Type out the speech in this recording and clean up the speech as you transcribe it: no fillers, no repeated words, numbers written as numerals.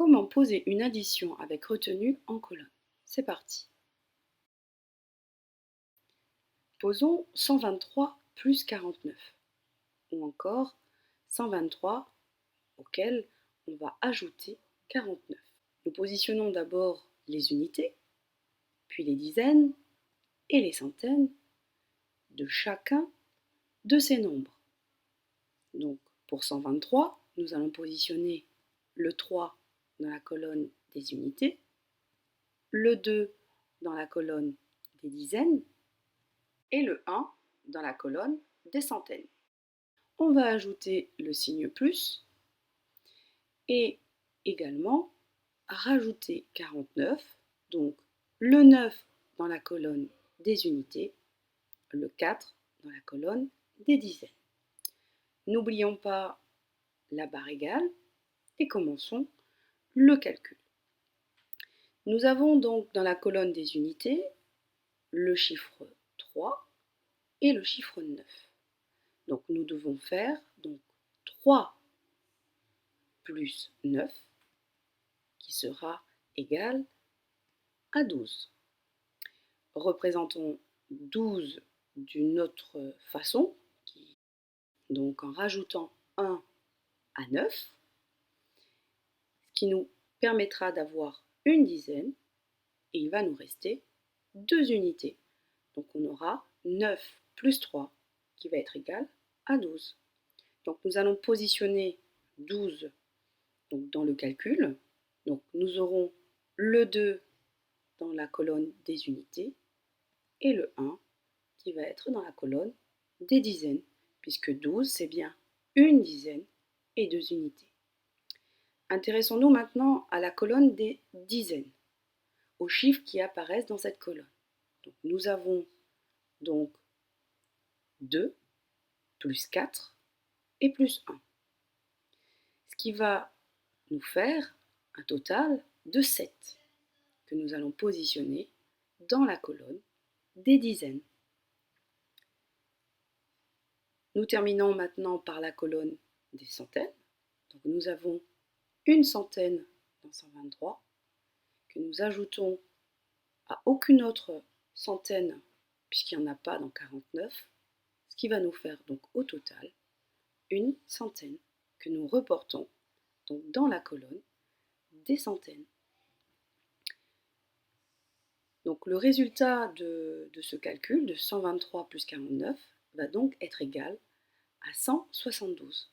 Comment poser une addition avec retenue en colonne? C'est parti. Posons 123 plus 49, ou encore 123 auquel on va ajouter 49. Nous positionnons d'abord les unités, puis les dizaines et les centaines de chacun de ces nombres. Donc pour 123, nous allons positionner le 3 dans la colonne des unités, le 2 dans la colonne des dizaines et le 1 dans la colonne des centaines. On va ajouter le signe plus et également rajouter 49, donc le 9 dans la colonne des unités, le 4 dans la colonne des dizaines. N'oublions pas la barre égale et commençons le calcul. Nous avons donc dans la colonne des unités le chiffre 3 et le chiffre 9. Donc nous devons faire 3 plus 9 qui sera égal à 12. Représentons 12 d'une autre façon, donc en rajoutant 1 à 9, ce qui nous permettra d'avoir une dizaine et il va nous rester 2 unités. Donc on aura 9 plus 3 qui va être égal à 12. Donc nous allons positionner 12 donc, dans le calcul. Donc nous aurons le 2 dans la colonne des unités et le 1 qui va être dans la colonne des dizaines, puisque 12 c'est bien une dizaine et 2 unités. Intéressons-nous maintenant à la colonne des dizaines, aux chiffres qui apparaissent dans cette colonne. Donc, nous avons donc 2 plus 4 et plus 1, ce qui va nous faire un total de 7 que nous allons positionner dans la colonne des dizaines. Nous terminons maintenant par la colonne des centaines. Donc nous avons une centaine dans 123 que nous ajoutons à aucune autre centaine puisqu'il n'y en a pas dans 49, ce qui va nous faire donc au total une centaine que nous reportons donc dans la colonne des centaines. Donc le résultat de ce calcul de 123 plus 49 va donc être égal à 172.